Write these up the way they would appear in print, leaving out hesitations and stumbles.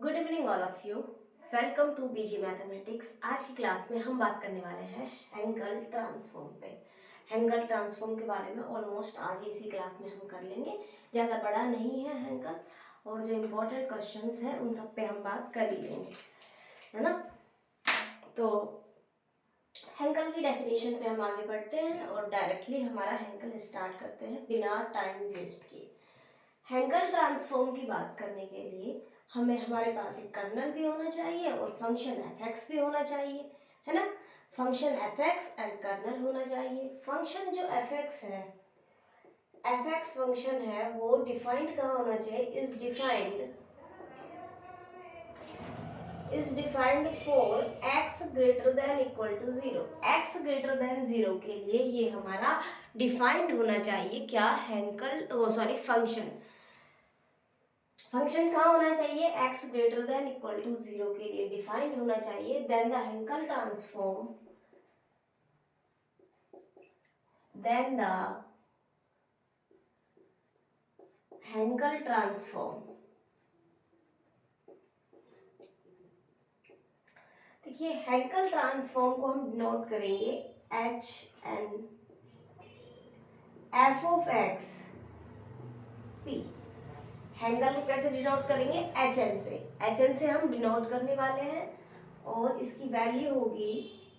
Good evening all of you. Welcome to BG mathematics. आज की class में हम बात करने वाले हैं हेंगल ट्रांसफॉर्म पे। हेंगल ट्रांसफॉर्म के बारे में ऑलमोस्ट आज इसी क्लास में हम कर लेंगे। ज़्यादा बड़ा नहीं है हेंगल, और जो इम्पोर्टेंट क्वेश्चंस हैं उन सब पे हम बात कर ही लेंगे, है ना। तो हेंगल की डेफिनेशन पे हम आगे बढ़ते हैं और डायरेक्टली हमारा हेंगल स्टार्ट करते हैं बिना टाइम वेस्ट किए। हेंगल ट्रांसफॉर्म की बात करने के लिए हमें हमारे पास एक कर्नल भी होना चाहिए और फंक्शन एफ एक्स भी होना चाहिए, है ना। Function f x and kernel होना चाहिए। फंक्शन जो एफ एक्स है, एफ एक्स फंक्शन है, वो डिफाइंड कहाँ होना चाहिए? Is defined for x greater than equal to 0। x greater than 0 के लिए ये हमारा डिफाइंड होना चाहिए। क्या? हेंकल फंक्शन। फंक्शन कहाँ होना चाहिए? x greater than equal to 0 के लिए डिफाइंड होना चाहिए। देन द हेंकल ट्रांसफॉर्म देखिए, हेंकल ट्रांसफॉर्म को हम डिनोट करेंगे H N F of X P. Hankel को कैसे डिनोट करेंगे? एच एन से। एच एन से हम डिनोट करने वाले हैं और इसकी वैल्यू होगी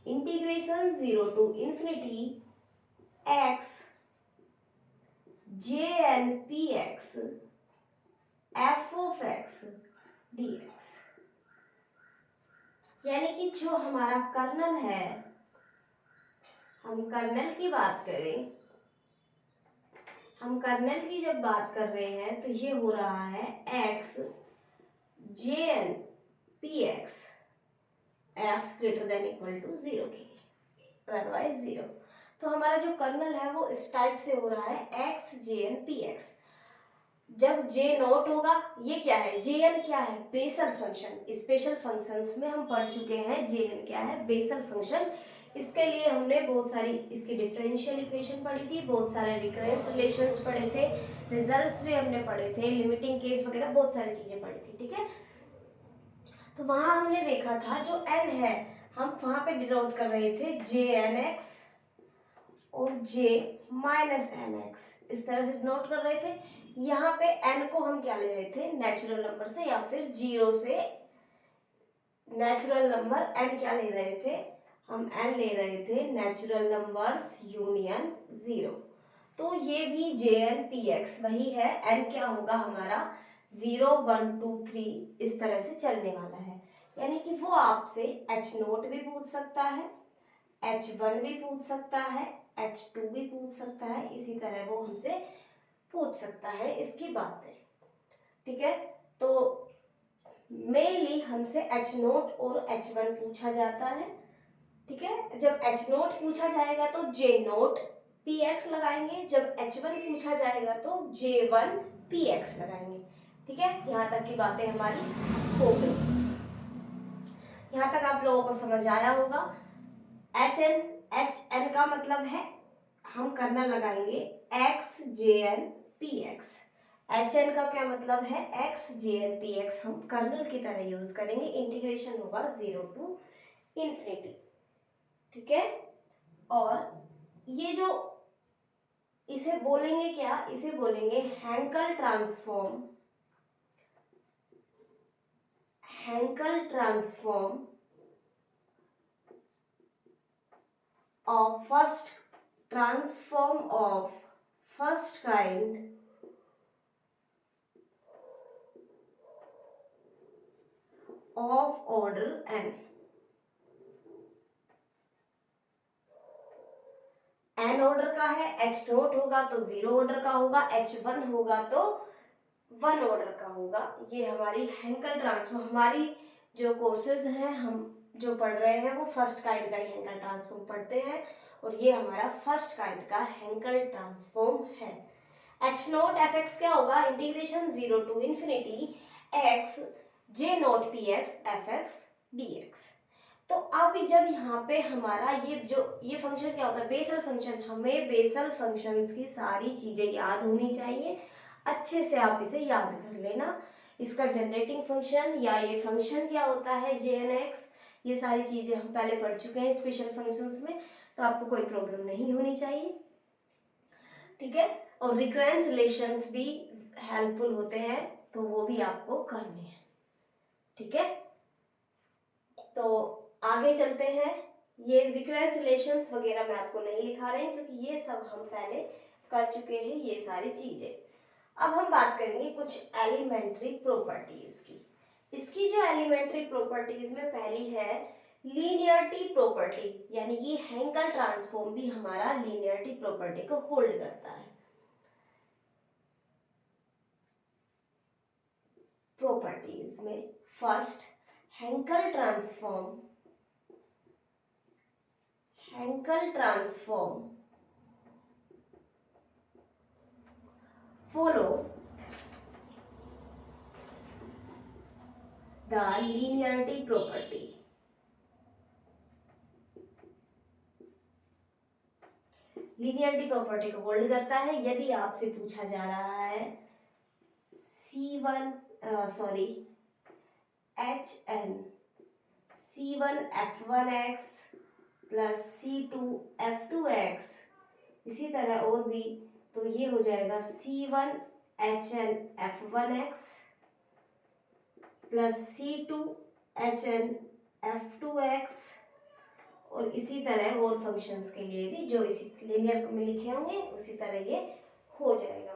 integration 0 to infinity x j n p x f of x D x. यानी कि जो हमारा कर्नल है, हम कर्नल की बात करें, हम कर्नल की जब बात कर रहे हैं तो ये हो रहा है x j n p x x greater than equal to 0 के लिए, अदरवाइज 0। तो हमारा जो कर्नल है वो इस टाइप से हो रहा है x j n p x. जब जे नॉट होगा, ये क्या है? जे एन क्या है? Bessel function. स्पेशल फंक्शंस में हम पढ़ चुके हैं जे एन क्या है? Bessel function. इसके लिए हमने बहुत सारी इसकी डिफरेंशियल इक्वेशन पढ़ी थी, बहुत सारे रिकरेंस रिलेशंस पढ़े थे, रिजल्ट्स भी हमने पढ़े थे, लिमिटिंग केस वगैरह बहुत सारी चीजें पढ़ी थी, ठीक है। तो वहां हमने देखा था जो एन है, हम वहां पे डिनोट कर रहे थे जे एन एक्स और जे माइनस एन एक्स, इस तरह से डिनोट कर रहे थे। यहाँ पे n को हम क्या ले रहे थे? नेचुरल नंबर से या फिर 0 से नेचुरल नंबर n क्या ले रहे थे? हम n ले रहे थे नेचुरल नंबर्स यूनियन 0। तो ये भी जे एन पी एक्स वही है। n क्या होगा हमारा? 0 1 2 3 इस तरह से चलने वाला है। यानी कि वो आपसे h नोट भी पूछ सकता है, h1 भी पूछ सकता है, h2 भी पूछ सकता है, इसी तरह वो हमसे पूछ सकता है इसकी बातें, ठीक है। तो मेनली हमसे एच नोट और एच1 पूछा जाता है, ठीक है। जब एच नोट पूछा जाएगा तो जे नोट पी एक्स लगाएंगे, जब एच1 पूछा जाएगा तो J1 पी एक्स लगाएंगे, ठीक है। यहाँ तक की बातें हमारी हो गई। यहाँ तक आप लोगों को समझ आया होगा। एच एन का मतलब है हम कर्नल लगाएंगे x j n p x. H n का क्या मतलब है? X j n p x हम कर्नल की तरह यूज करेंगे। इंटीग्रेशन होगा 0 टू इंफिनिटी, ठीक है। और ये जो इसे बोलेंगे क्या? इसे बोलेंगे Hankel transform. Hankel transform of first transform of first kind of order n। n order का है, h नोट होगा तो 0 ऑर्डर का होगा, h1 होगा तो 1 ऑर्डर का होगा। ये हमारी हेंकल ट्रांसफॉर्म, हमारी जो कोर्सेज हैं हम जो पढ़ रहे हैं वो फर्स्ट काइंड का ही हेंकल ट्रांसफॉर्म पढ़ते हैं, और ये हमारा फर्स्ट काइंड का हेंकल ट्रांसफॉर्म है। h नोट एफ एक्स क्या होगा? Integration 0 to infinity x j naught p x f x D x. तो अब जब यहाँ पे हमारा ये फंक्शन क्या होता है? Bessel function. हमें बेसल फंक्शंस की सारी चीजें याद होनी चाहिए, अच्छे से आप इसे याद कर लेना। इसका जनरेटिंग फंक्शन या ये फंक्शन क्या होता है JNX, ये सारी चीज़ें हम पहले पढ़ चुके हैं स्पेशल फंक्शंस में, तो आपको कोई प्रॉब्लम नहीं होनी चाहिए, ठीक है। और रिकरेंस रिलेशंस भी हेल्पफुल होते हैं, तो वो भी आपको करने हैं, ठीक है। तो आगे चलते हैं। ये रिकरेंस रिलेशंस वगैरह मैं आपको नहीं लिखा रही हूँ क्योंकि ये सब हम पहले कर चुके हैं ये सारी चीजें। अब हम बात करेंगे कुछ एलिमेंट्री प्रॉपर्टीज की। इसकी जो एलिमेंट्री प्रॉपर्टीज में पहली है लीनियरिटी प्रॉपर्टी, यानी कि हेंकल ट्रांसफॉर्म भी हमारा लीनियरिटी प्रॉपर्टी को होल्ड करता है। प्रॉपर्टीज में first Hankel transform follow the linearity property. Linearity property को होल्ड करता है। यदि आपसे पूछा जा रहा है C1F1x प्लस C2F2x, इसी तरह और भी, तो ये हो जाएगा C1HNF1x प्लस C2HNF2x, और इसी तरह और फंक्शंस के लिए भी जो इसी लिनियर में लिखे होंगे उसी तरह ये हो जाएगा।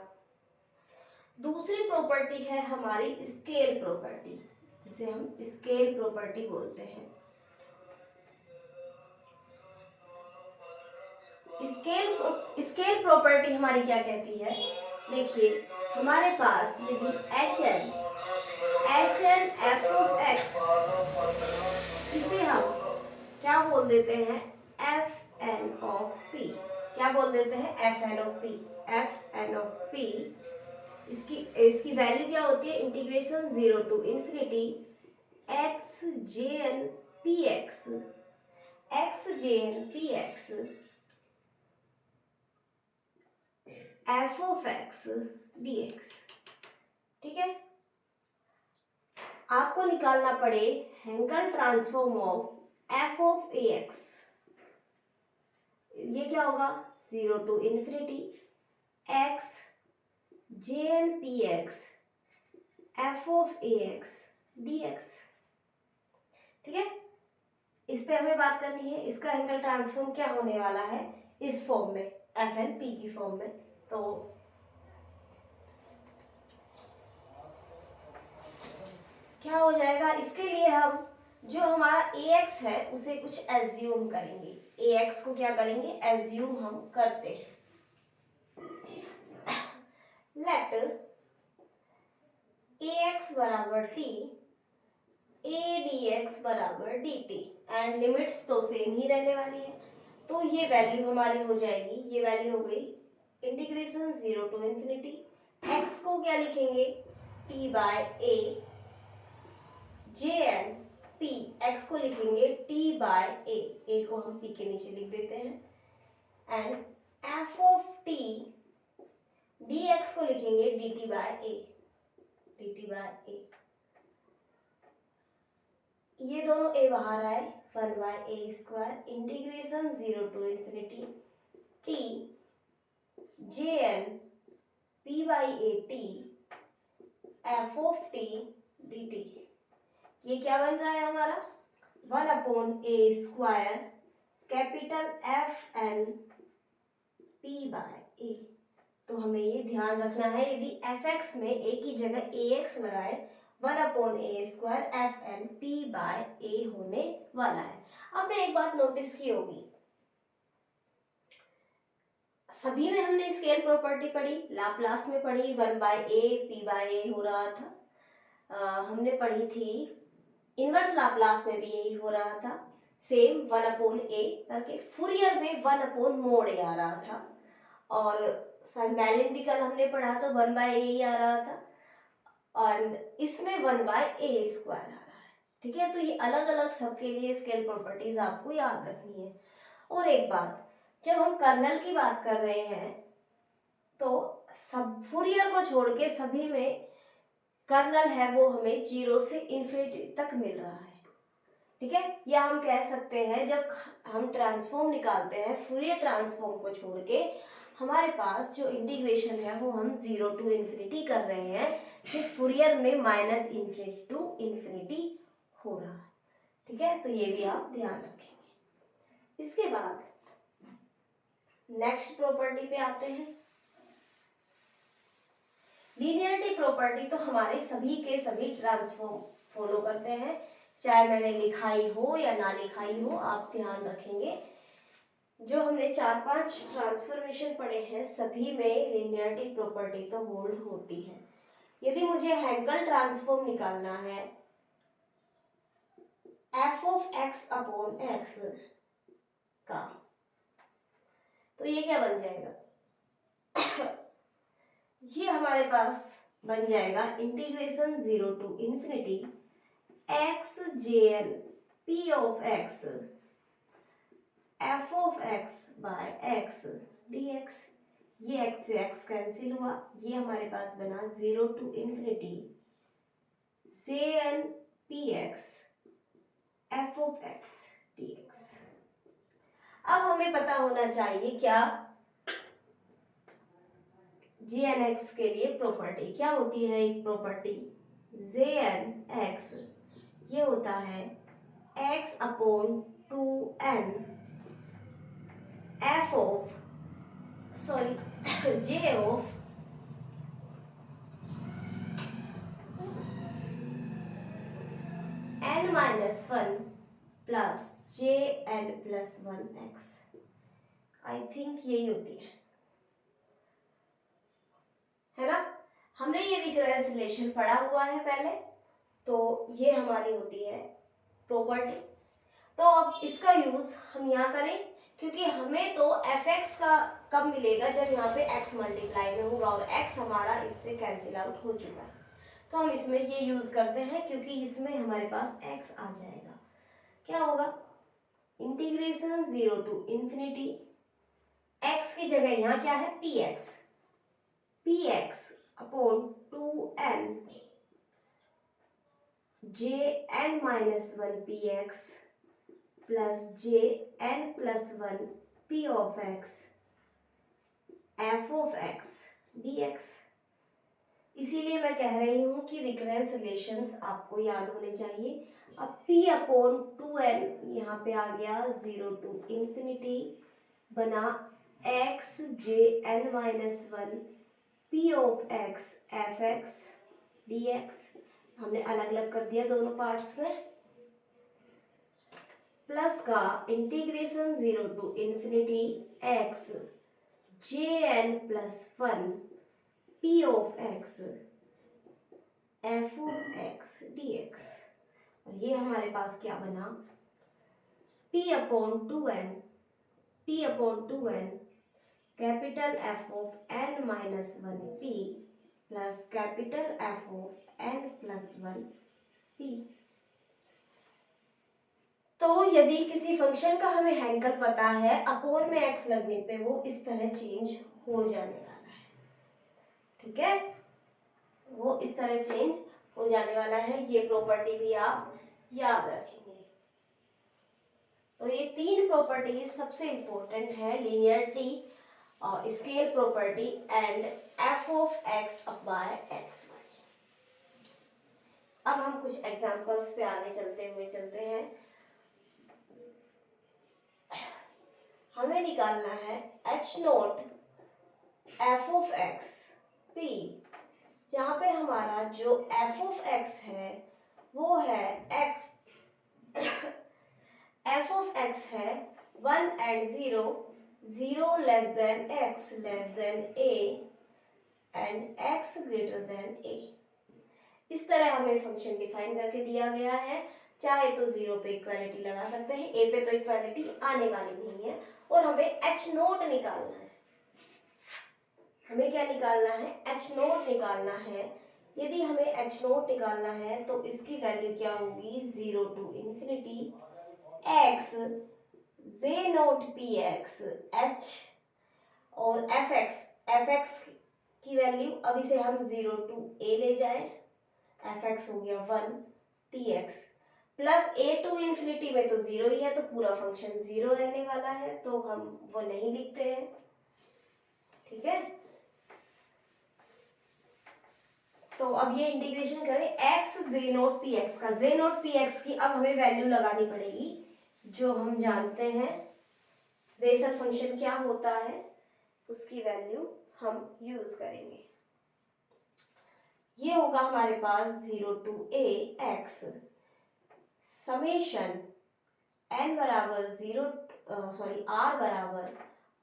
दूसरी प्रॉपर्टी है हमारी स्केल प्रॉपर्टी, जिसे हम स्केल प्रॉपर्टी बोलते हैं। स्केल प्रॉपर्टी हमारी क्या कहती है, देखिए हमारे पास यदि HN f ऑफ x, इसे हम क्या बोल देते हैं FN ऑफ p, क्या बोल देते हैं FN ऑफ p। इसकी इसकी वैल्यू क्या होती है, integration 0 to infinity xjn px f of x dx, ठीक है। आपको निकालना पड़े Hankel transform of f of ax, ये क्या होगा 0 to infinity x jn px f of ax dx, ठीक है। इस पे हमें बात करनी है, इसका हेंकल ट्रांसफॉर्म क्या होने वाला है इस फॉर्म में, FN p की फॉर्म में। तो क्या हो जाएगा, इसके लिए हम जो हमारा ax है उसे कुछ एज्यूम करेंगे, ax को क्या करेंगे एज्यूम हम करते हैं। लेट ax बराबर t a dx बराबर dt, एंड लिमिट्स तो सेम ही रहने वाली है, तो ये वैल्यू हमारी हो जाएगी, ये वैल्यू हो गई इंटीग्रेशन 0 टू इन्फिनिटी, x को क्या लिखेंगे t by a, jn p, x को लिखेंगे t बाय a को हम p के नीचे लिख देते हैं, and f of t dx को लिखेंगे dt बाय a, ये दोनों a बाहर आए, 1 by a square integration 0 to infinity t jn p by a t f of t dt, ये क्या बन रहा है हमारा 1 upon a square capital FN p by a। तो हमें ये ध्यान रखना है, यदि fx में a की जगह ax लगाए 1 upon a square FN p by a होने वाला है। आपने एक बात नोटिस की होगी, सभी में हमने स्केल प्रॉपर्टी पढ़ी, लाप्लास में पढ़ी 1 by a p by a हो रहा था, हमने पढ़ी थी इनवर्स लाप्लास में भी यही हो रहा था, सेम 1 अपॉन a करके, फूरियर में 1 अपॉन मोड a आ रहा था, और साइमैलिन भी कल हमने पढ़ा तो 1 बाय a ही आ रहा था, और इसमें 1 बाय a स्क्वायर आ रहा है, ठीक है। तो ये अलग अलग सबके लिए स्केल प्रॉपर्टीज आपको याद रखनी है। और एक बात, जब हम कर्नल की बात कर रहे हैं तो सब फूरियर को छोड़ के सभी में कर्नल है वो हमें 0 से इन्फिनिटी तक मिल रहा है, ठीक है। या हम कह सकते हैं जब हम ट्रांसफॉर्म निकालते हैं फूरियर ट्रांसफॉर्म को छोड़ के, हमारे पास जो इंटीग्रेशन है वो हम 0 टू इन्फिनिटी कर रहे हैं, सिर्फ फूरियर में माइनस इन्फिनिटी टू इन्फिनिटी हो रहा है, ठीक है। तो ये भी आप ध्यान रखेंगे। इसके बाद नेक्स्ट प्रॉपर्टी पे आते हैं। लीनियरिटी प्रॉपर्टी तो हमारे सभी के सभी ट्रांसफॉर्म फॉलो करते हैं, चाहे मैंने लिखाई हो या ना लिखाई हो, आप ध्यान रखेंगे। जो हमने 4-5 ट्रांसफॉर्मेशन पढ़े हैं सभी में लीनियरिटी प्रॉपर्टी तो होल्ड होती है। यदि मुझे हैंकल ट्रांसफॉर्म निकालना है f of x upon x का, तो ये क्या बन जाएगा ये हमारे पास बन जाएगा integration 0 to infinity x jn p of x f of x by x dx। ये x से x कैंसिल हुआ, ये हमारे पास बना 0 to infinity jn px f of x dx। अब हमें पता होना चाहिए क्या jnx के लिए प्रॉपर्टी क्या होती है। एक प्रॉपर्टी jnx ये होता है x upon 2n f of j of n minus 1 plus jn plus 1x। I think यही होती है ना। हमने ये रिकरेंस रिलेशन पढ़ा हुआ है पहले, तो ये हमारी होती है प्रॉपर्टी। तो अब इसका यूज हम यहाँ करें, क्योंकि हमें तो fx का कब मिलेगा जब यहाँ पे x मल्टीप्लाई में होगा, और x हमारा इससे कैंसिल आउट हो चुका है। तो हम इसमें ये यूज करते हैं, क्योंकि इसमें हमारे पास x आ जाएगा। क्या होगा इंटीग्रेशन 0 टू इन्फिनिटी x की जगह यहाँ क्या है px upon 2n jn minus 1 px plus jn plus 1 p of x f of x dx। इसीलिए मैं कह रही हूँ कि रिकरेंस रिलेशंस आपको याद होने चाहिए। अब p अपॉन 2n यहाँ पे आ गया 0 टू इन्फिनिटी बना x jn minus 1 p of x f x dx। हमने अलग अलग कर दिया दोनों पार्ट्स में, प्लस का integration 0 to infinity x jn plus 1 p of x f of x dx। और ये हमारे पास क्या बना p upon 2n capital f of n minus 1 p plus capital f of n plus 1 p। तो यदि किसी फंक्शन का हमें हैंकल पता है, अपोन में x लगने पे वो इस तरह चेंज हो जाने वाला है, ठीक है। वो इस तरह चेंज हो जाने वाला है, ये प्रॉपर्टी भी आप याद रखेंगे। तो ये 3 प्रॉपर्टीज सबसे इंपॉर्टेंट है, linearity, scale property and f of x by x। अब हम कुछ एग्जांपल्स पे आगे चलते हैं। हमें निकालना है h note f of x p, जहाँ पे हमारा जो f ऑफ x है वो है x f ऑफ x है 1 and 0, 0 less than x less than a and x greater then a। इस तरह हमें फंक्शन डिफाइन करके दिया गया है। चाहे तो 0 पे इक्वालिटी लगा सकते हैं, a पे तो इक्वालिटी आने वाली नहीं है। और हमें h नोट निकालना है, हमें क्या निकालना है h नोट निकालना है। यदि हमें h नोट निकालना है तो इसकी वैल्यू क्या होगी 0 to infinity x j naught px h और fx की वैल्यू, अब इसे हम 0 टू a ले जाए एफ एक्स हो गया 1 t x plus a to infinity में तो जीरो ही है, तो पूरा फंक्शन जीरो रहने वाला है, तो हम वो नहीं लिखते हैं। ठीक है, तो अब ये इंटीग्रेशन करें x j naught p x का, जे नोट पी एक्स की अब हमें वैल्यू लगानी पड़ेगी जो हम जानते हैं बेसल फंक्शन क्या होता है, उसकी वैल्यू हम यूज करेंगे। ये होगा हमारे पास 0 to a x summation n बराबर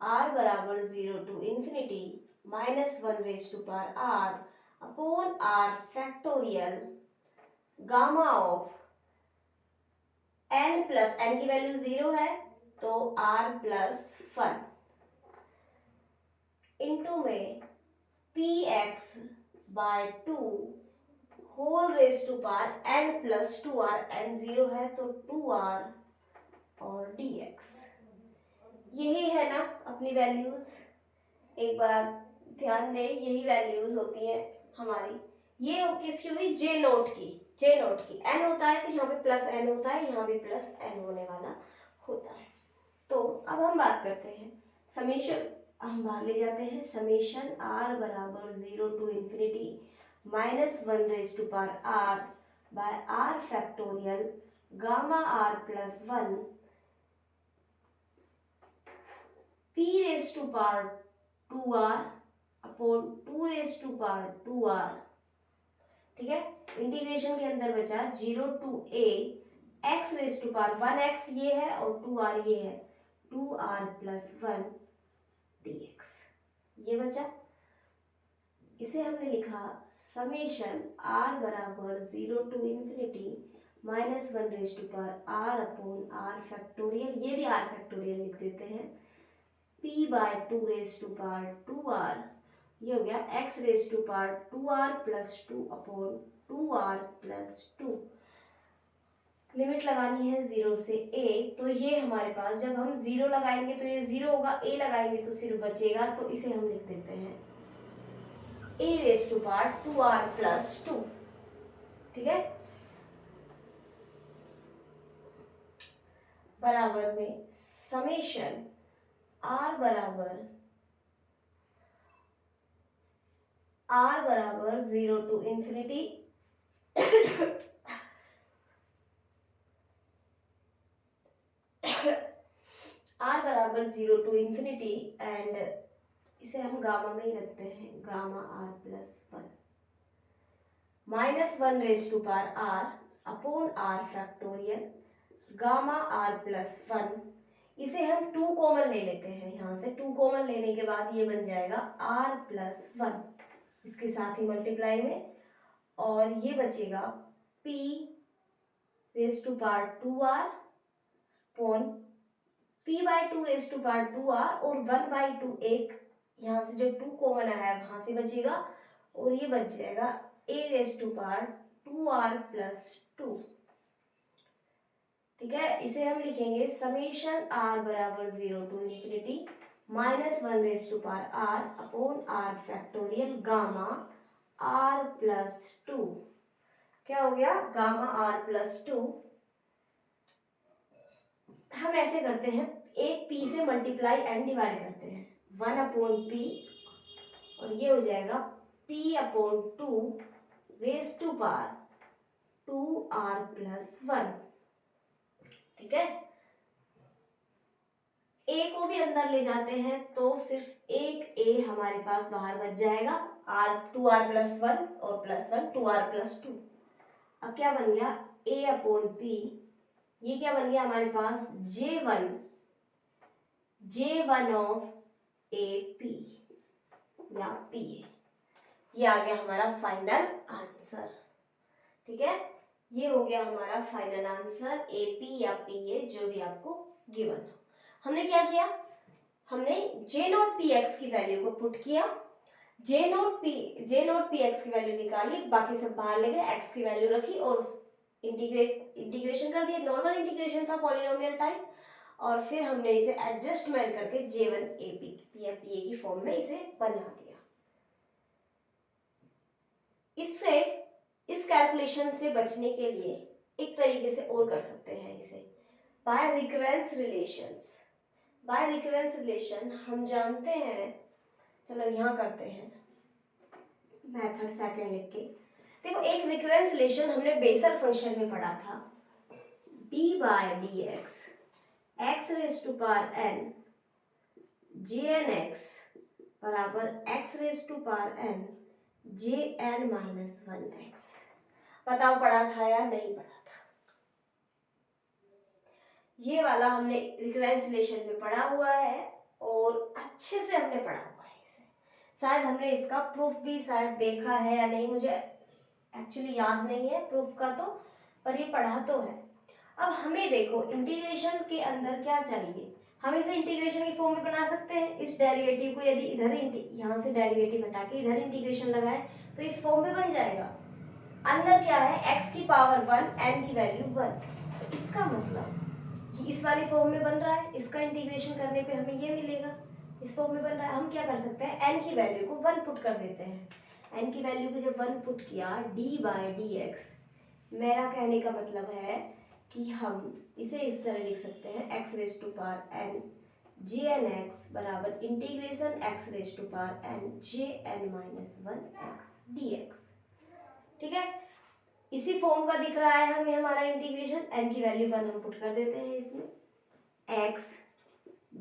आर बराबर 0 to infinity minus 1 raise to power are upon are factorial gamma of n plus n की वैल्यू 0 है तो आर प्लस 1 इंटू में p x by 2 whole raise to power n plus 2r, n 0 है तो 2r और dx। यही है ना अपनी वैल्यूज, एक बार ध्यान दें, यही वैल्यूज होती हैं हमारी। ये किसकी हुई, जे नोट की, जे नोट की एन होता है तो यहाँ पे प्लस एन होता है, यहाँ भी प्लस एन होने वाला होता है। तो अब हम बात करते हैं समेशन, हम बाहर ले जाते हैं समेशन आर बराबर 0 to infinity minus 1 raise to power r by r factorial gamma r plus 1 p raise to power 2r upon 2 raise to power 2r। ठीक है, इंटीग्रेशन के अंदर बचा 0 to a x raise to power 1x ये है और 2r ये है, 2r प्लस 1 dx ये बचा। इसे हमने लिखा समेशन r बराबर 0 to infinity minus 1 raise to power r upon r factorial, ये भी r फैक्टोरियल लिख देते हैं, p by 2 raise to power 2r, ये हो गया x raise to power 2r plus 2 upon 2r plus 2। Limit लगानी है 0 से a, तो ये हमारे पास जब हम 0 लगाएंगे तो ये 0 होगा, a लगाएंगे तो सिर्फ बचेगा, तो इसे हम लिख देते हैं a raise to power 2r plus 2। ठीक है, बराबर में समेशन r बराबर 0 टू इन्फिनिटी r बराबर 0 टू इन्फिनिटी एंड इसे हम गामा में ही रखते हैं, gamma r plus 1 minus 1 raise to power r upon r factorial gamma r plus 1। इसे हम 2 कॉमन ले लेते हैं, यहाँ से 2 कॉमन लेने के बाद ये बन जाएगा r प्लस 1 इसके साथ ही मल्टीप्लाई में, और ये बचेगा p raise to power 2r upon p by 2 raise to power 2r और 1 बाय 2, एक यहाँ से जो 2 कॉमन आया है वहां से बचेगा, और ये बच जाएगा a raise to power 2r plus 2। ठीक है, इसे हम लिखेंगे समेशन r बराबर 0 to infinity minus 1 raise to power r upon r factorial gamma r plus 2। क्या हो गया, गामा r प्लस 2। हम ऐसे करते हैं, एक p से मल्टीप्लाई एंड डिवाइड करते हैं, 1 अपॉन p, और ये हो जाएगा p upon 2 raise to power 2r plus 1। ठीक है, a को भी अंदर ले जाते हैं तो सिर्फ एक a हमारे पास बाहर बच जाएगा, r 2r प्लस 1 और प्लस 1 2r प्लस 2। अब क्या बन गया, a अपॉन p, ये क्या बन गया हमारे पास J1 ऑफ AP या PA, ये आ गया हमारा फाइनल आंसर। ठीक है, ये हो गया हमारा फाइनल आंसर AP या PA जो भी आपको गिवन हो। हमने क्या किया, हमने J नोट PX की वैल्यू को पुट किया, J नोट PX की वैल्यू निकाली, बाकी सब बाहर ले गए, X की वैल्यू रखी और इंटीग्रेशन कर दिया, नॉर्मल इंटीग्रेशन था पॉलिनोमियल टाइप, और फिर हमने इसे एडजस्टमेंट करके J1 AP या PA की फॉर्म में इसे बना दिया। इससे इस कैलकुलेशन से बचने के लिए एक तरीके से और कर सकते हैं इसे, by recurrence relations. By recurrence relation हम जानते हैं, चलो यहाँ करते हैं मेथड सेकंड लिख के। देखो एक रिकरेंस रिलेशन हमने बेसल फंक्शन में पढ़ा था, D by D X raise to power N J N X बराबर X raise to power N J N minus one X. बताओ पढ़ा था या नहीं पढ़ा था? ये वाला हमने रिकरेंस रिलेशन में पढ़ा हुआ है और अच्छे से हमने पढ़ा हुआ है इसे। शायद हमने इसका प्रूफ भी शायद देखा है या नहीं, मुझे एक्चुअली याद नहीं है प्रूफ का तो, पर ये पढ़ा तो है। अब हमें देखो इंटीग्रेशन के अंदर क्या चाहिए, हम इसे इंटीग्रेशन की फॉर्म में बना सकते हैं। इस डेरिवेटिव को यदि इधर यहाँ से डेरिवेटिव हटा के इधर इंटीग्रेशन लगाएं तो इस फॉर्म में बन जाएगा। अंदर क्या है, x की पावर 1 n की वैल्यू 1, तो इसका मतलब इस वाली फॉर्म में बन रहा है, इसका इंटीग्रेशन करने पे हमें ये मिलेगा, इस फॉर्म में बन रहा है। हम क्या कर सकते हैं, n की वैल्यू को 1 पुट कर देते हैं। n की वैल्यू को जब 1 पुट किया d बाय डी एक्स, मेरा कहने का मतलब है कि हम इसे इस तरह लिख सकते हैं x raise to power n J N X बराबर integration x raise to power n J N minus 1 X D X. ठीक है, इसी फॉर्म का दिख रहा है हमें हमारा इंटीग्रेशन। n की वैल्यू 1 हम पुट कर देते हैं इसमें, x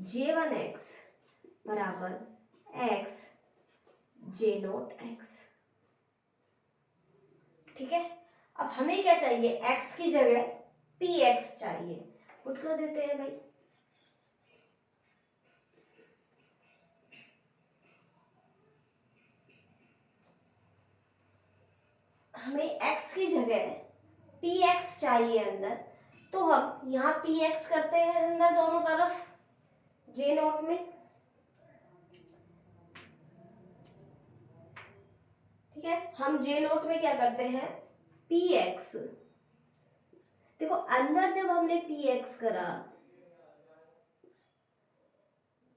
जे वन एक्स बराबर x जे नॉट एक्स। ठीक है, अब हमें क्या चाहिए, x की जगह px चाहिए, पुट कर देते हैं भाई। हमें x की जगह px चाहिए अंदर, तो हम यहाँ px करते हैं अंदर दोनों तरफ j नॉट में। ठीक है, हम j नॉट में क्या करते हैं, px। देखो अंदर जब हमने px करा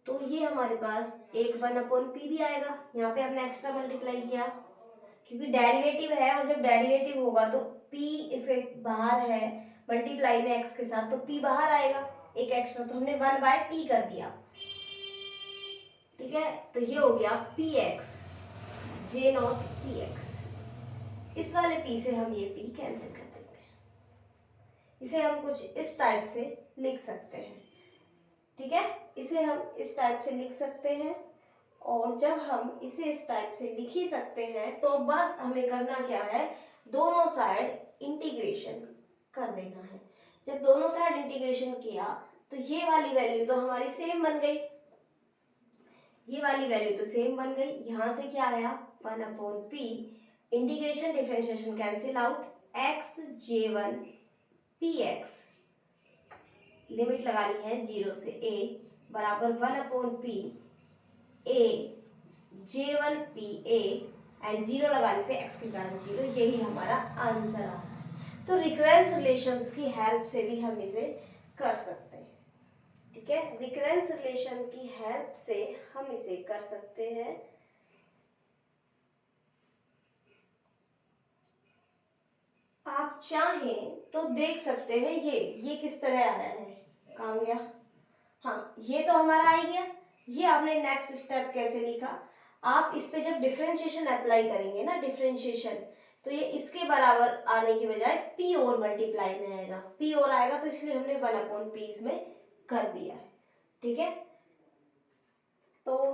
तो ये हमारे पास एक 1/p भी आएगा। यहाँ पे हमने एक्स्ट्रा मल्टीप्लाई किया क्योंकि डेरिवेटिव है, और जब डेरिवेटिव होगा तो p इसे बाहर है मल्टीप्लाई में x के साथ, तो p बाहर आएगा एक एक्स्ट्रा, तो हमने 1/p कर दिया। ठीक है, तो ये हो गया px j नॉट px। इस वाले p से हम ये p कैंसिल कर देते हैं, इसे हम कुछ इस टाइप से लिख सकते हैं। ठीक है, इसे हम इस टाइप से लिख सकते हैं, और जब हम इसे इस टाइप से लिख ही सकते हैं तो बस हमें करना क्या है, दोनों साइड इंटीग्रेशन कर देना है। जब दोनों साइड इंटीग्रेशन किया तो ये वाली वैल्यू तो हमारी सेम बन गई, ये वाली वैल्यू तो सेम बन गई। यहाँ से क्या आया, 1/p, integration differentiation cancel out, x j1 px, limit लगानी है 0 से a बराबर 1/p a j1pa एंड 0 लगाने पे x के कारण 0, यही हमारा आंसर आ रहा है। तो रिकरेंस रिलेशंस की हेल्प से भी हम इसे कर सकते हैं। ठीक है, रिकरेंस रिलेशन की हेल्प से हम इसे कर सकते हैं। आप चाहें तो देख सकते हैं, ये किस तरह आया है, काम गया। हाँ, ये तो हमारा आ गया। ये आपने नेक्स्ट स्टेप कैसे लिखा, आप इस पे जब डिफरेंशिएशन अप्लाई करेंगे ना, डिफरेंशिएशन, तो ये इसके बराबर आने की बजाय p और मल्टीप्लाई में आएगा, p और आएगा, तो इसलिए हमने 1/p इसमें कर दिया है। ठीक है, तो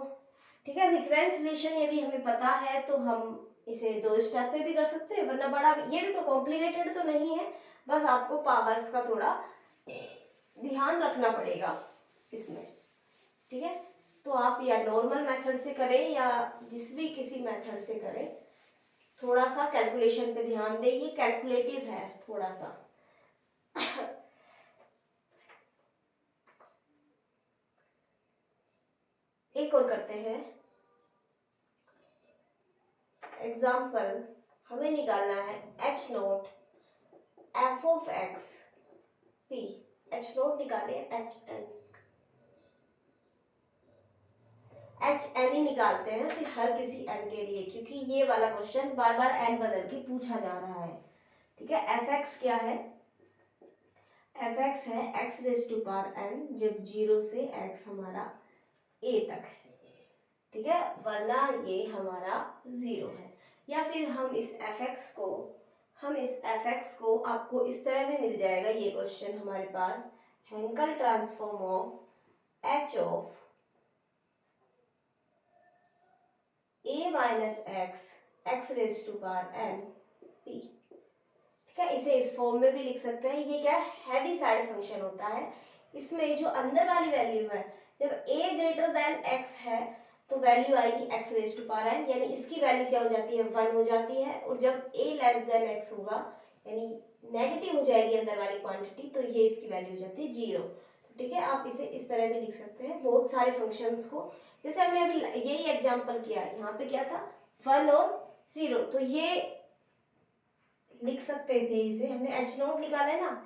ठीक है, रिकरेंस रिलेशन यदि हमें पता है तो हम इसे 2 स्टेप पे भी कर सकते हैं, वरना बड़ा ये भी कोई कॉम्प्लिकेटेड तो नहीं है, बस आपको पावर्स का थोड़ा ध्यान रखना पड़ेगा इसमें। ठीक है, तो आप या नॉर्मल मेथड से करें या जिस भी किसी मेथड से करें, थोड़ा सा कैलकुलेशन पे ध्यान दें, ये कैलकुलेटिव है थोड़ा सा। एक और करते हैं एग्जाम्पल, हमें निकालना है h note f of x p, h note निकाले h n, एच एन ही निकालते हैं फिर हर किसी एन के लिए, क्योंकि ये वाला क्वेश्चन बार बार एन बदल के पूछा जा रहा है। ठीक है, एफ एक्स क्या है, एफ एक्स है x raise to power n जब 0 से एक्स हमारा ए तक है। ठीक है, वरना ये हमारा 0 है। या फिर हम इस एफ एक्स को आपको इस तरह भी मिल जाएगा, ये क्वेश्चन हमारे पास, Hankel transform of H of A minus X X raise to power N P. ठीक है, इसे इस फॉर्म में भी लिख सकते हैं। ये क्या है, हैवी साइड फंक्शन होता है। इसमें जो अंदर वाली वैल्यू है, जब a ग्रेटर देन x है तो वैल्यू आएगी x raise to power n, यानी इसकी वैल्यू क्या हो जाती है, 1 हो जाती है। और जब a लेस देन x होगा, यानी नेगेटिव हो जाएगी अंदर वाली क्वांटिटी, तो ये इसकी वैल्यू हो जाती है 0। तो ठीक है, आप इसे इस तरह भी लिख सकते हैं बहुत सारे फंक्शंस को। जैसे हमने अभी यही एग्जांपल किया, यहाँ पे क्या था 1 और 0, तो ये लिख सकते थे, इसे हमने एच नोट निकाला है ना,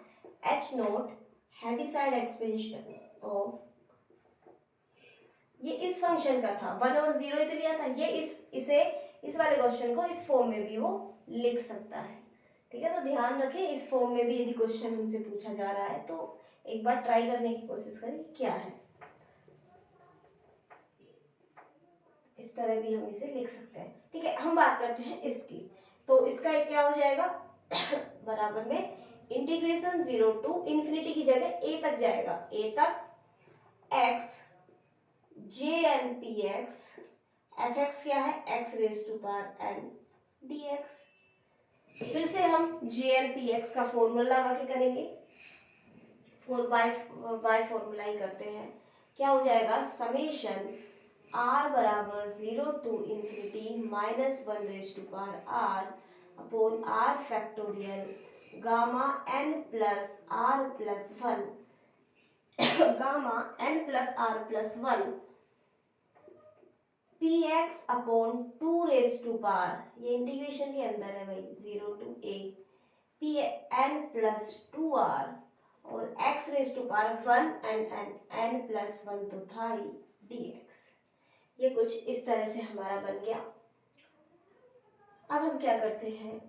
H note heavy side expansion of, ये इस फंक्शन का था 1 और 0 ही तो लिया था, ये इस वाले क्वेश्चन को इस फॉर्म में भी वो लिख सकता है। ठीक है, तो ध्यान रखें इस फॉर्म में भी यदि क्वेश्चन हमसे पूछा जा रहा है तो एक बार ट्राई करने की कोशिश करें क्या है। इस तरह भी हम इसे लिख सकते हैं। ठीक है, हम बात करते हैं इसकी, तो इसका एक क्या हो जाएगा बराबर में इंटीग्रेशन 0 टू इन्फिनिटी की जगह a तक जाएगा, a तक x j n p x, f x क्या है x raise to power n d x. फिर से हम जे एन पी एक्स का फॉर्मूला लगा के करेंगे, बाय फॉर्मूला ही करते हैं। क्या हो जाएगा, समेशन आर बराबर 0 to infinity minus 1 raise to power are upon are factorial gamma N plus are plus 1 gamma N plus are plus 1 P X upon 2 raise to power, ये इंटीग्रेशन के अंदर है भाई, 0 to A P N plus 2 R और X raise to power 1 and N plus 1 तो था ही D x. ये कुछ इस तरह से हमारा बन गया। अब हम क्या करते हैं,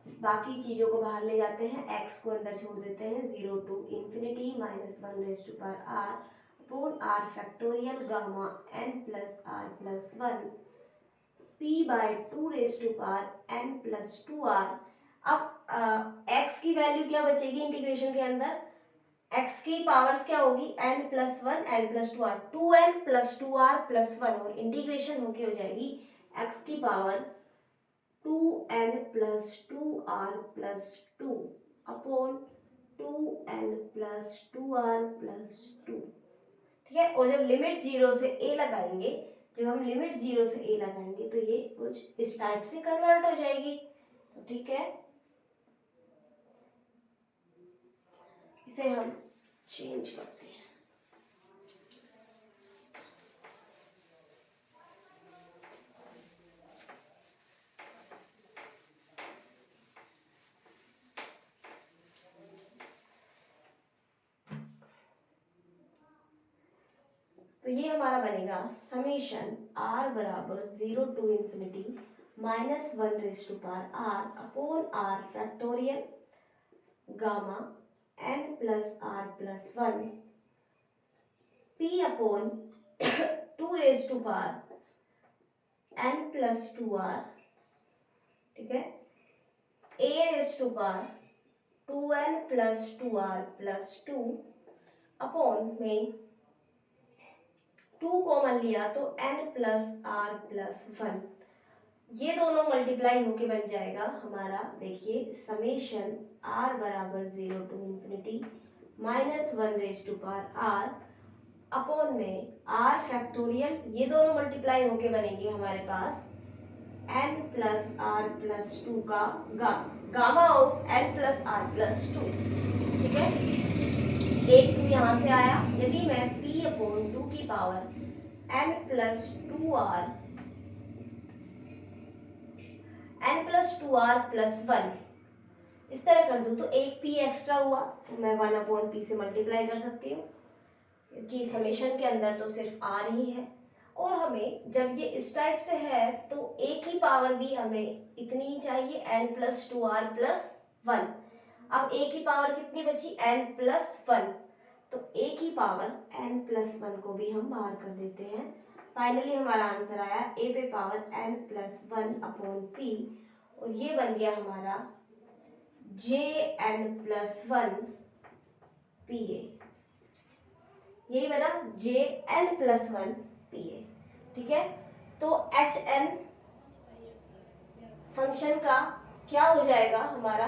बाकी चीज़ों को बाहर ले जाते हैं, x को अंदर छोड़ देते हैं, 0 to infinity minus 1 raise to power are upon are factorial gamma n plus are plus 1 p by 2 raise to power n plus 2r। अब x की वैल्यू क्या बचेगी इंटीग्रेशन के अंदर, x की पावर्स क्या होगी n plus 1 n plus 2r, 2n plus 2r plus 1 और इंटीग्रेशन होके हो जाएगी x की power 2n plus 2r plus 2 upon 2n plus 2r plus 2। ठीक है, और जब लिमिट 0 से a लगाएंगे, जब हम लिमिट 0 से a लगाएंगे तो ये कुछ इस टाइप से कन्वर्ट हो जाएगी। तो ठीक है, इसे हम चेंज करते हैं। तो ये हमारा बनेगा समेशन r बराबर 0 to infinity minus 1 raise to power r upon r factorial gamma n plus r plus 1 p upon 2 raise to power n plus 2r। ठीक है, a raise to power 2n plus 2r plus 2 upon में 2 common लिया तो n plus r plus 1, ये दोनों multiply होके बन जाएगा हमारा, देखिए समेशन r बराबर 0 to infinity minus 1 raise to power r upon में r फैक्टोरियल, ये दोनों मल्टीप्लाई होके बनेंगे हमारे पास n प्लस r प्लस 2 का gamma of n plus r plus 2। ठीक है, एक 2 यहाँ से आया, यदि मैं p अपॉन 2 की power n plus 2r n plus 2r plus 1 इस तरह कर दूँ तो एक p एक्स्ट्रा हुआ, तो मैं 1 अपॉन p से मल्टीप्लाई कर सकती हूँ, क्योंकि समेशन के अंदर तो सिर्फ r ही है। और हमें जब ये इस टाइप से है तो a की पावर भी हमें इतनी ही चाहिए, n प्लस 2r प्लस 1। अब a की पावर कितनी बची, n प्लस 1, तो a की पावर n प्लस 1 को भी हम बाहर कर देते हैं। फाइनली हमारा आंसर आया a पे power n plus 1 upon p, और ये बन गया हमारा jn प्लस 1 pa। यही बना jn प्लस 1 pa। ठीक है, तो hn फंक्शन का क्या हो जाएगा हमारा,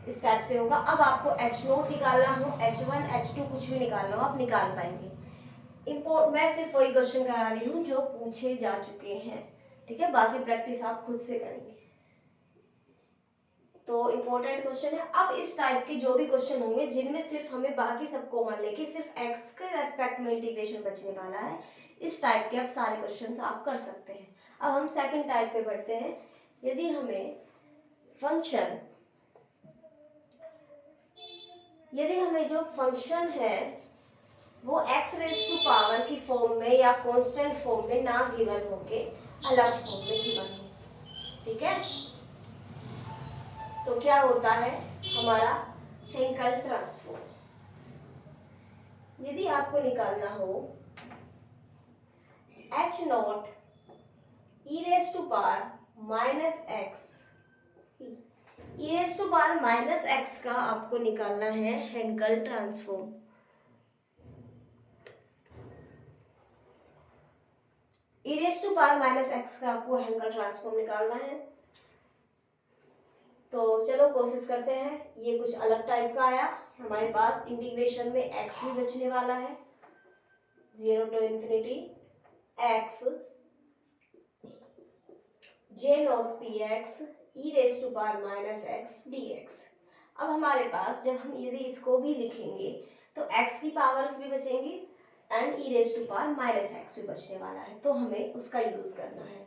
इस टाइप से होगा। अब आपको h नोट निकालना हो, h1 h2 कुछ भी निकालना हो, आप निकाल पाएंगे। मैं सिर्फ वही क्वेश्चन करा रही हूँ जो पूछे जा चुके हैं। ठीक है, बाकी प्रैक्टिस आप खुद से करेंगे। तो इम्पोर्टेंट क्वेश्चन है। अब इस टाइप के जो भी क्वेश्चन होंगे जिनमें सिर्फ हमें बाकी सबको मान लेके सिर्फ x के रेस्पेक्ट में इंटीग्रेशन बचने वाला है, इस टाइप के अब सारे क्वेश्चन आप कर सकते हैं। अब हम सेकंड टाइप पे बढ़ते हैं। यदि हमें जो फंक्शन है वो x रेज टू पावर की फॉर्म में या कांस्टेंट फॉर्म में ना गिवन होके अलग फॉर्म में गिवन हो, ठीक है, तो क्या होता है हमारा हेंकल ट्रांसफॉर्म। यदि आपको निकालना हो h not e raise to power minus X, e raise to power minus X का आपको निकालना है Hankel transform. e raise to power minus X का आपको हेंकल ट्रांसफॉर्म निकालना है। तो चलो कोशिश करते हैं। ये कुछ अलग टाइप का आया हमारे पास। इंटीग्रेशन में x भी बचने वाला है, 0 to infinity x j naught p x e raise to power minus x D x. अब हमारे पास जब हम यदि इसको भी लिखेंगे तो x की पावर्स भी बचेंगी and E raise to power minus X भी बचने वाला है, तो हमें उसका यूज करना है।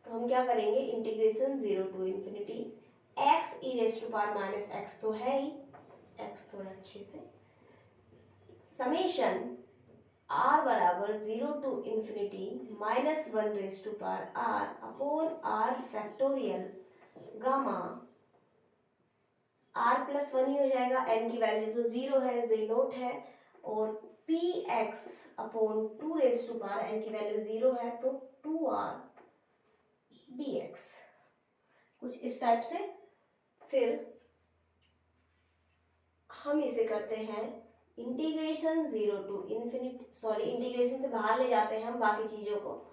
तो हम क्या करेंगे, integration 0 to infinity x e raise to power minus x तो है ही, x थोड़ा अच्छे से, समेशन r बराबर 0 to infinity minus 1 raise to power r upon r factorial gamma r plus 1 ही हो जाएगा, n की वैल्यू तो 0 है, z नोट है, और px upon 2 raise to power n की वैल्यू 0 है तो 2r dx, कुछ इस टाइप से। फिर हम इसे करते हैं integration 0 to infinity, sorry integration से बाहर ले जाते हैं हम बाकी चीज़ों को।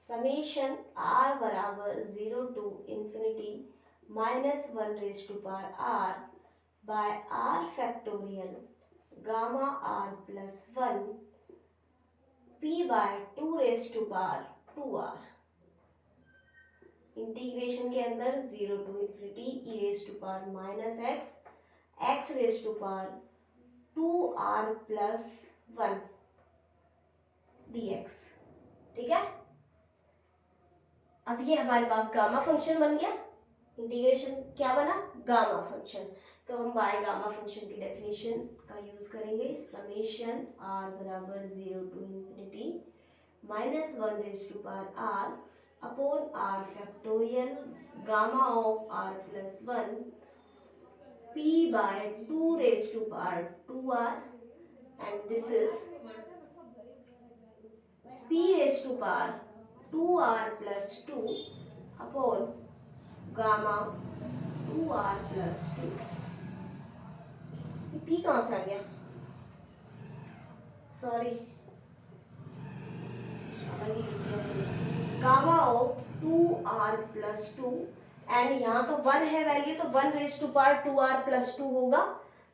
समेशन r बराबर 0 to infinity minus 1 raise to power r by r factorial gamma r plus 1 p by 2 raise to power 2r। Integration के अंदर 0 to infinity e raise to power minus x raise to power 2r plus 1 dx, ठीक है। अब ये हमारे पास gamma function बन गया, integration क्या बना, गामा फंक्शन। तो हम बाय गामा फंक्शन की डेफिनेशन का यूज करेंगे। समेशन r बराबर 0 to infinity minus 1 raise to power r upon r factorial gamma of r plus 1 p by 2 raised to power 2r, and this is p raised to power 2r plus 2 upon gamma 2r plus 2। p कहाँ से आ गया, sorry gamma of 2r plus 2, and यहाँ तो 1 है value, तो 1 raise to power 2r plus 2 होगा,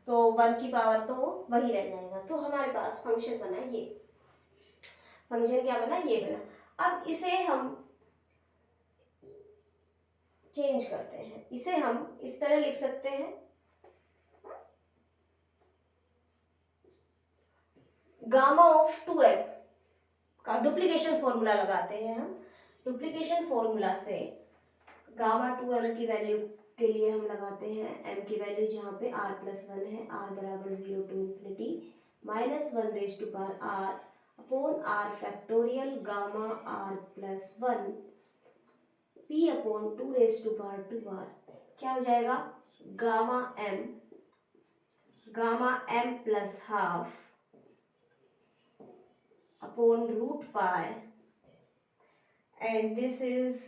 तो 1 की पावर तो वही रह जाएगा। तो हमारे पास फंक्शन बना ये, फंक्शन क्या बना, ये बना। अब इसे हम चेंज करते हैं, इसे हम इस तरह लिख सकते हैं, गामा ऑफ 2m का डुप्लीकेशन फॉर्मूला लगाते हैं हम। डुप्लीकेशन फॉर्मूला से गामा 2m की वैल्यू के लिए हम लगाते हैं m की वैल्यू जहाँ पे r प्लस 1 है, r बराबर 0 to infinity minus 1 raise to power r upon are factorial gamma r plus 1 p upon 2 raise to power 2 r, क्या हो जाएगा gamma m plus half upon root pi and this is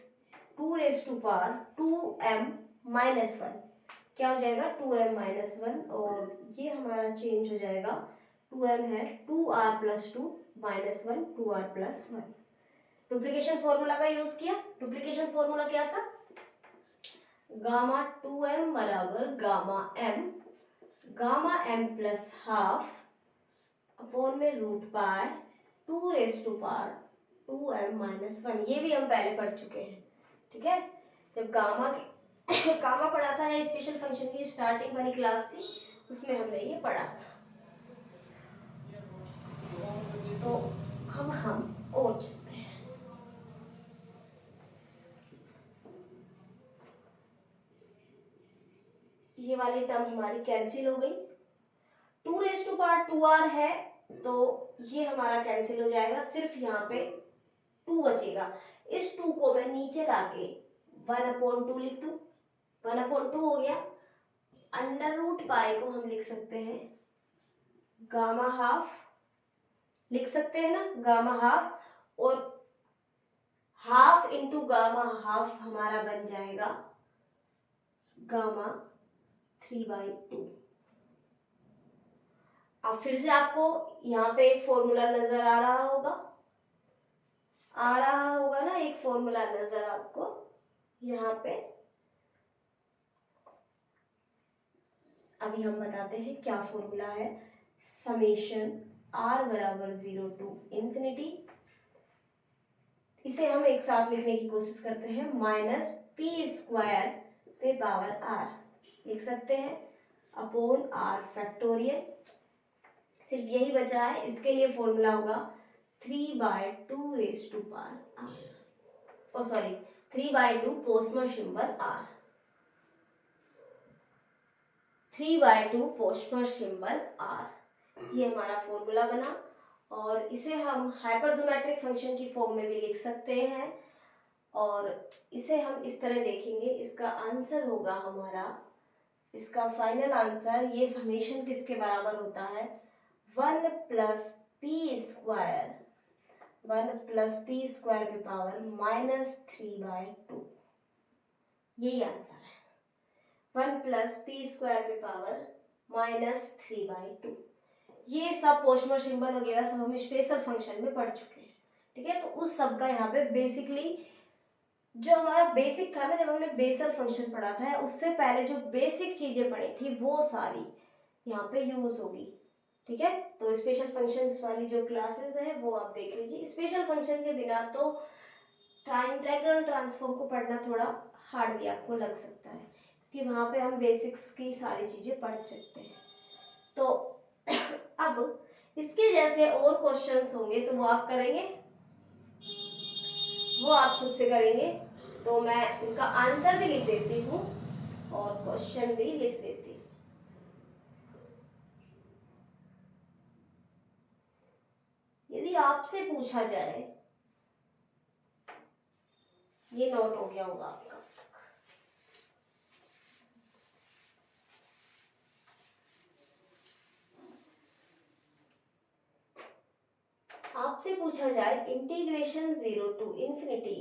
2 raise to power 2m minus 1, क्या हो जाएगा 2m minus 1, और ये हमारा change हो जाएगा 2m है 2r plus 2 minus 1 2r plus 1। Duplication formula का यूज किया। डुप्लीकेशन फॉर्मूला क्या था, गामा 2m बराबर gamma m plus half upon में root pi 2 raise to power 2m minus 1, ये भी हम पहले पढ़ चुके हैं। ठीक है, जब गामा पढ़ा था या स्पेशल फंक्शन की स्टार्टिंग वाली क्लास थी उसमें हमने ये पढ़ा था। तो हम और चलते हैं। ये वाली टर्म हमारी कैंसिल हो गई, 2 रेज टू पावर 2r है तो ये हमारा कैंसिल हो जाएगा, सिर्फ यहाँ पे 2 बचेगा। इस 2 को मैं नीचे लाके 1/2 लिख दूं, 1/2 हो गया। अंडर रूट पाई को हम लिख सकते हैं गामा हाफ, लिख सकते हैं ना गामा हाफ, और हाफ इंटू गामा हाफ हमारा बन जाएगा गामा 3/2। अब फिर से आपको यहाँ पे एक फॉर्मूला नजर आ रहा होगा ना, एक फॉर्मूला नजर आपको यहाँ पे। अभी हम बताते हैं क्या फॉर्मूला है। समेशन r बराबर 0 टू इंफिनिटी, इसे हम एक साथ लिखने की कोशिश करते हैं, माइनस पी स्क्वायर पे पावर r लिख सकते हैं अपॉन r फैक्टोरियल। सिर्फ यही बचा है, इसके लिए फॉर्मूला होगा 3/2 raise to power r, oh sorry 3/2 पोस्टमर सिंबल r, 3/2 पोस्टमर सिंबल r, ये हमारा फॉर्मूला बना। और इसे हम हाइपरजोमेट्रिक फंक्शन की फॉर्म में भी लिख सकते हैं, और इसे हम इस तरह देखेंगे, इसका आंसर होगा हमारा, इसका फाइनल आंसर, ये समेशन किसके बराबर होता है 1 प्लस पी स्क्वायर पे पावर -3/2, यही आंसर है 1 प्लस पी स्क्वायर पे पावर -3/2। ये सब पोस्टमर सिंबल वगैरह सब हम स्पेशल फंक्शन में पढ़ चुके हैं। ठीक है, तो उस सब का यहाँ पे बेसिकली जो हमारा बेसिक था ना, जब हमने बेसल फंक्शन पढ़ा था, उससे पहले जो बेसिक चीजें पढ़ी थी वो सारी यहाँ पे यूज होगी। ठीक है, तो स्पेशल फंक्शंस वाली जो क्लासेस है वो आप देख लीजिए। स्पेशल फंक्शन के बिना तो इंटीग्रल ट्रांसफॉर्म को पढ़ना थोड़ा हार्ड भी आपको लग सकता है, क्योंकि वहाँ पे हम बेसिक्स की सारी चीजें पढ़ सकते हैं। तो अब इसके जैसे और क्वेश्चंस होंगे तो वो आप करेंगे, वो आप खुद से करेंगे, तो मैं उनका आंसर भी लिख देती हूँ और क्वेश्चन भी लिख देती हूँ। यदि आपसे पूछा जाए, ये नोट हो गया होगा आपका, आपसे पूछा जाए integration 0 to infinity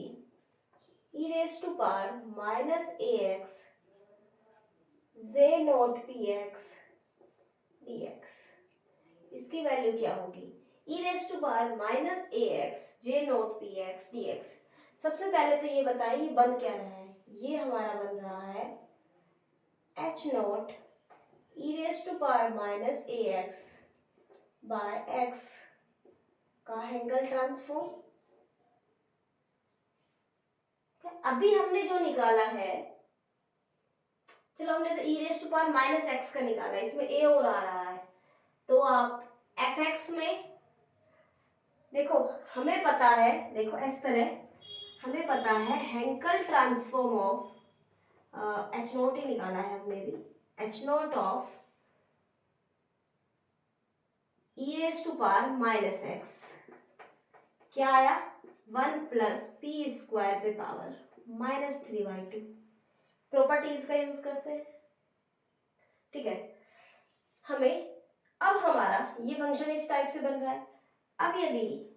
e raise to power -ax z0 px dx, इसकी वैल्यू क्या होगी e raise to power -ax z0 px dx। सबसे पहले तो ये बताइए ये बन क्या रहा है, ये हमारा बन रहा है h0 e raise to power -ax by x का हेंगल ट्रांसफॉर्म। अभी हमने जो निकाला है, चलो हमने तो e raise to power -x का निकाला है, इसमें a और आ रहा है, तो आप fx में देखो, हमें पता है, देखो इस तरह हमें पता है हेंकल ट्रांसफॉर्म ऑफ h0 ही निकाला है हमने भी, h0 of e raise to power -x क्या आया 1 प्लस पी स्क्वायर पे पावर -3/2। प्रॉपर्टीज का यूज करते हैं, ठीक है। हमें अब हमारा ये फंक्शन इस टाइप से बन रहा है। अब यदि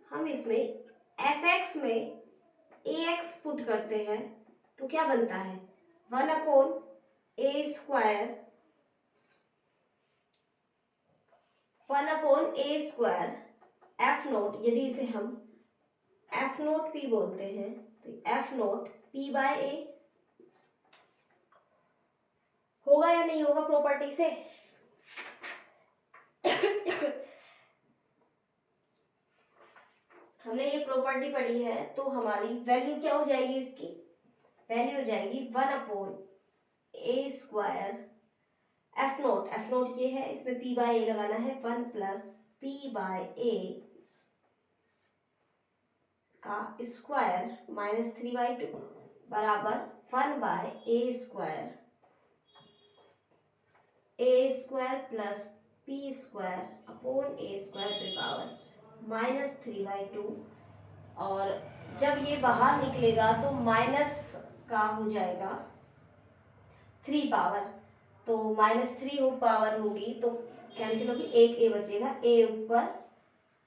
हम इसमें f(x) में ax पुट करते हैं तो क्या बनता है 1/a स्क्वायर f नोट। यदि इसे हम f नोट p बोलते हैं तो f नोट p/a होगा या नहीं होगा प्रॉपर्टी से? हमने ये प्रॉपर्टी पढ़ी है तो हमारी वैल्यू क्या हो जाएगी, इसकी वैल्यू हो जाएगी 1/a स्क्वायर एफ नोट ये है, इसमें p/a लगाना है 1 प्लस p/a का स्क्वायर -3/2 बराबर 1/a square plus p square upon a square पे पावर -3/2। और जब ये बाहर निकलेगा तो माइनस का हो जाएगा 3 पावर, तो -3 हो पावर होगी तो कैंसिल होगी, एक a बचेगा, a ऊपर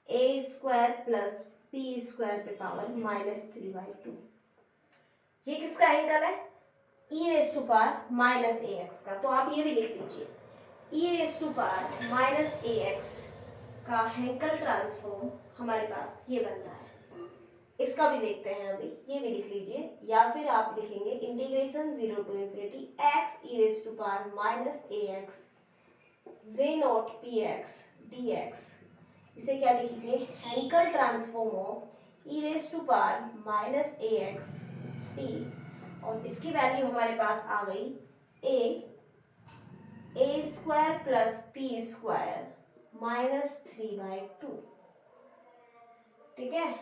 a square plus p square पे पावर -3/2। ये किसका एंगल है e⁻−ax का। तो आप ये भी लिख लीजिए e⁻−ax का हेंकल ट्रांसफॉर्म हमारे पास ये बन रहा है। इसका भी देखते हैं अभी, ये भी लिख लीजिए, या फिर आप लिखेंगे integration 0 to x e⁻−ax z0 px dx। इसे क्या लिखेंगे हेंकल ट्रांसफॉर्म ऑफ e⁻−ax p, और इसकी वैल्यू हमारे पास आ गई a square plus p square -3/2, ठीक है।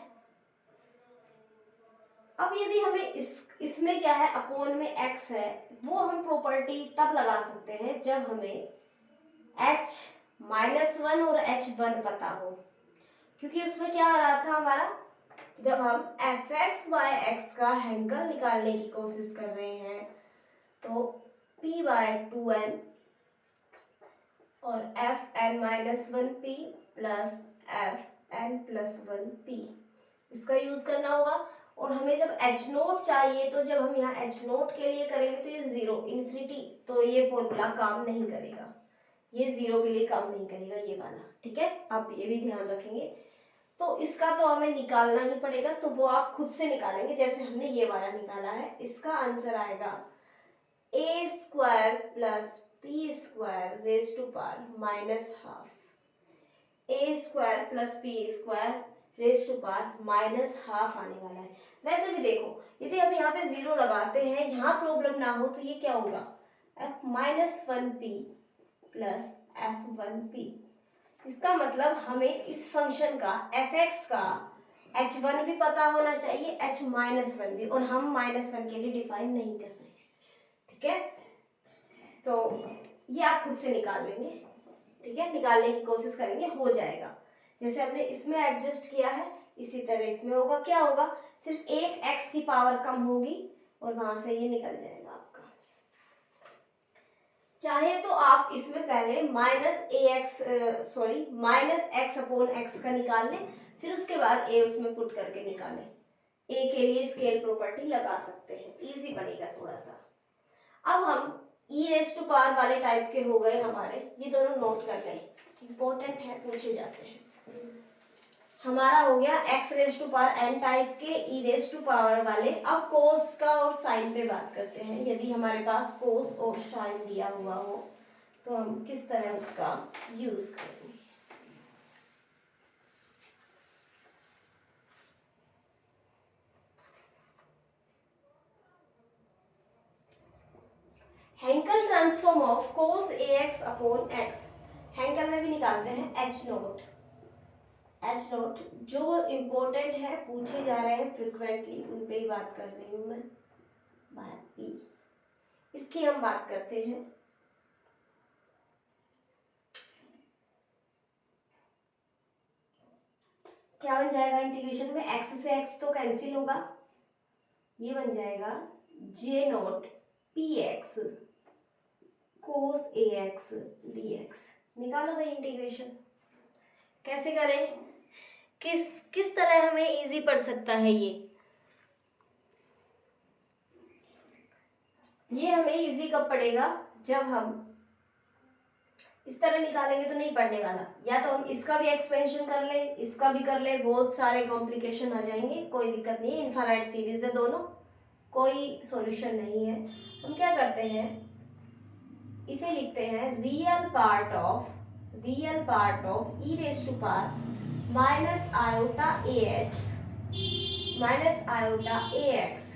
अब यदि हमें इसमें क्या है अपोन में x है, वो हम प्रॉपर्टी तब लगा सकते हैं जब हमें h-1 और h1 पता हो, क्योंकि उसमें क्या आ रहा था हमारा, जब हम fx/x का हेंकल निकालने की कोशिश कर रहे हैं तो p/2n और fn-1p प्लस fn+1p इसका यूज करना होगा। और हमें जब h नोट चाहिए तो जब हम यहाँ h नोट के लिए करेंगे तो ये 0 इन्फिनिटी, तो ये फॉर्मूला काम नहीं करेगा, ये 0 के लिए काम नहीं करेगा ये वाला, ठीक है। आप ये भी ध्यान रखेंगे। तो इसका तो हमें निकालना ही पड़ेगा, तो वो आप खुद से निकालेंगे जैसे हमने ये वाला निकाला है। इसका आंसर आएगा a square plus p square raise to power -12, a square plus p square raise to power -12 आने वाला है। वैसे भी देखो, यदि हम यहाँ पे 0 लगाते हैं, यहाँ प्रॉब्लम ना हो तो ये क्या होगा f-1p प्लस f1p। इसका मतलब हमें इस फंक्शन का f(x) का h1 भी पता होना चाहिए, h-1 भी, और हम -1 के लिए डिफाइन नहीं कर रहे हैं, ठीक है। तो ये आप खुद से निकाल लेंगे, ठीक है, निकालने की कोशिश करेंगे, हो जाएगा। जैसे हमने इसमें एडजस्ट किया है इसी तरह इसमें होगा। क्या होगा, सिर्फ एक x की पावर कम होगी और वहां से ये निकल जाएगा आपका। चाहे तो आप इसमें पहले -x का निकाल लें, फिर उसके बाद a उसमें पुट करके निकालें। a के लिए स्केल प्रॉपर्टी लगा सकते हैं, इजी पड़ेगा थोड़ा सा। अब हम e⁻ वाले टाइप के हो गए हमारे, ये दोनों नोट कर लें, इंपॉर्टेंट है, पूछे जाते हैं। हमारा हो गया x⁻n टाइप के e⁻ वाले। अब कोस का और साइन पे बात करते हैं। यदि हमारे पास कोस और साइन दिया हुआ हो तो हम किस तरह उसका यूज करेंगे। Hankel transform of cos ax upon x, Hankel में भी निकालते हैं h नोट। जो इम्पोर्टेंट है, पूछे जा रहे हैं फ्रिक्वेंटली, उन पे ही बात कर रही हूँ मैं। बाय p, इसकी हम बात करते हैं। क्या बन जाएगा इंटीग्रेशन में, x से x तो कैंसिल होगा, ये बन जाएगा J naught p x cos a x D x. निकालो भाई इंटीग्रेशन। कैसे करें, किस किस तरह हमें इजी पड़ सकता है ये हमें इजी कब पड़ेगा, जब हम इस तरह निकालेंगे तो नहीं पढ़ने वाला। या तो हम इसका भी एक्सपेंशन कर लें, इसका भी कर लें, बहुत सारे कॉम्प्लिकेशन आ जाएंगे, कोई दिक्कत नहीं है, इनफाइनाइट सीरीज है दोनों, कोई सॉल्यूशन नहीं है। हम क्या करते हैं, इसे लिखते हैं real part of e raise to power minus iota a x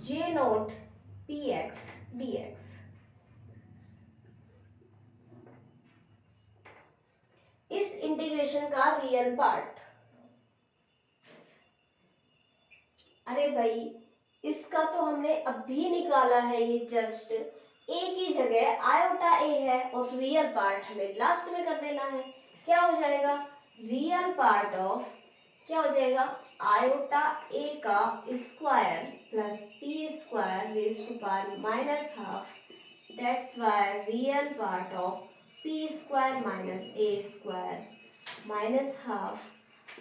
j naught p x D x. इस इंटीग्रेशन का रियल पार्ट, अरे भाई इसका तो हमने अभी निकाला है, ये जस्ट ए की जगह आयोटा ए है और रियल पार्ट हमें लास्ट में कर देना है। क्या हो जाएगा, रियल पार्ट ऑफ, क्या हो जाएगा, आयोटा ए का square plus p square raise to power minus half, that's why real part of p square minus a square minus half,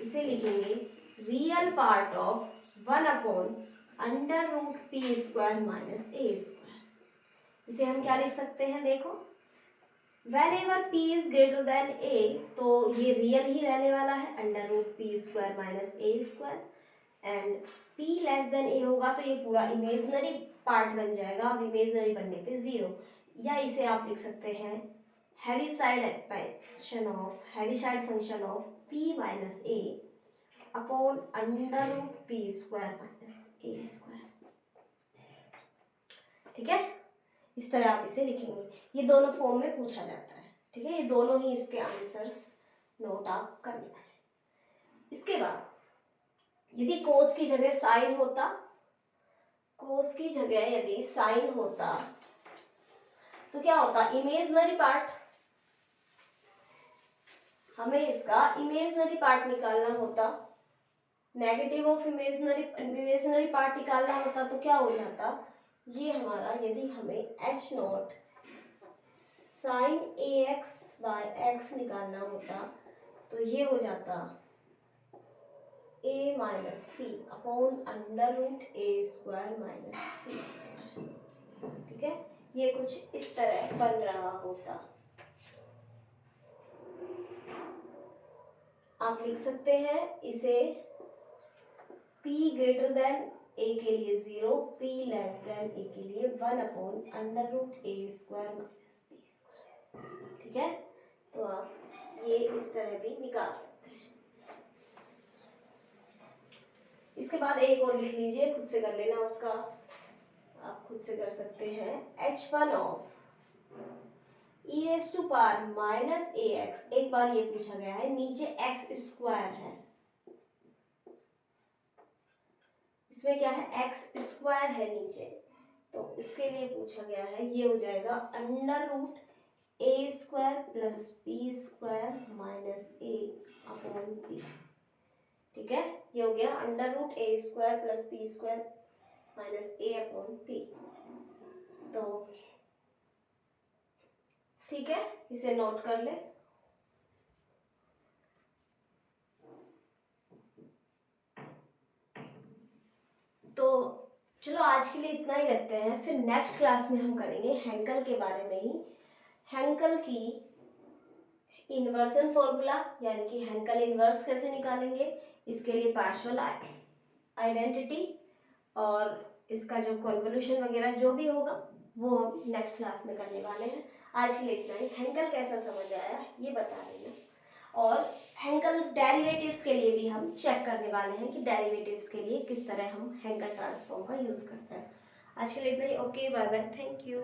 इसे लिखेंगे real part of 1 under root p square minus a square. इसे हम क्या लिख सकते हैं, देखो whenever p is greater than a, तो ये रियल ही रहने वाला है, under root p square minus a square, and p less then ए होगा तो ये पूरा इमेजनरी पार्ट बन जाएगा, और इमेजनरी बनने पे 0, या इसे आप लिख सकते हैं Heaviside function of p minus a upon under root p square minus a square. ठीक है, इस तरह आप इसे लिखेंगे, ये दोनों फॉर्म में पूछा जाता है। ठीक है, ये दोनों ही इसके आंसर्स नोट आप कर लेना है। इसके बाद यदि कोस की जगह साइन होता, कोस की जगह यदि साइन होता तो क्या होता, इमेजनरी पार्ट, हमें इसका इमेजनरी पार्ट निकालना होता, नेगेटिव ऑफ इमेजनरी पार्ट निकालना होता, तो क्या हो जाता, ये हमारा, यदि हमें h naught sine a x by x निकालना होता तो ये हो जाता a minus p upon under root a square minus p square. ठीक है, ये कुछ इस तरह बन रहा होता। आप लिख सकते हैं इसे p ग्रेटर देन a के लिए 0, p लेस देन a के लिए 1 upon under root a square minus p square. ठीक है, तो आप ये इस तरह भी निकाल सकते हैं। इसके बाद एक और लिख लीजिए, खुद से कर लेना उसका, आप खुद से कर सकते हैं, h1 of e raise to power minus a x, एक बार ये पूछा गया है, नीचे एक्स स्क्वायर है, इसमें क्या है, एक्स स्क्वायर है नीचे, तो इसके लिए पूछा गया है, ये हो जाएगा under root a square plus b square minus a upon b. ठीक है, ये हो गया under root a square plus b square minus a upon b. तो ठीक है, इसे नोट कर ले। तो चलो आज के लिए इतना ही रखते हैं, फिर नेक्स्ट क्लास में हम करेंगे हैंकल के बारे में ही, हैंकल की इन्वर्जन फॉर्मूला, यानी कि हैंकल इन्वर्स कैसे निकालेंगे, इसके लिए पार्शियल आइडेंटिटी और इसका जो कन्वोल्यूशन वगैरह जो भी होगा वो हम नेक्स्ट क्लास में करने वाले हैं। आज के लिए इतना ही। हैंकल कैसा समझ आया ये बता देना, और हैंकल डेरिवेटिव्स के लिए भी हम चेक करने वाले हैं कि डेरिवेटिव्स के लिए किस तरह हम हैंकल ट्रांसफॉर्म का यूज़ करते हैं। आज के लिए इतना ही। Okay, bye bye, thank you.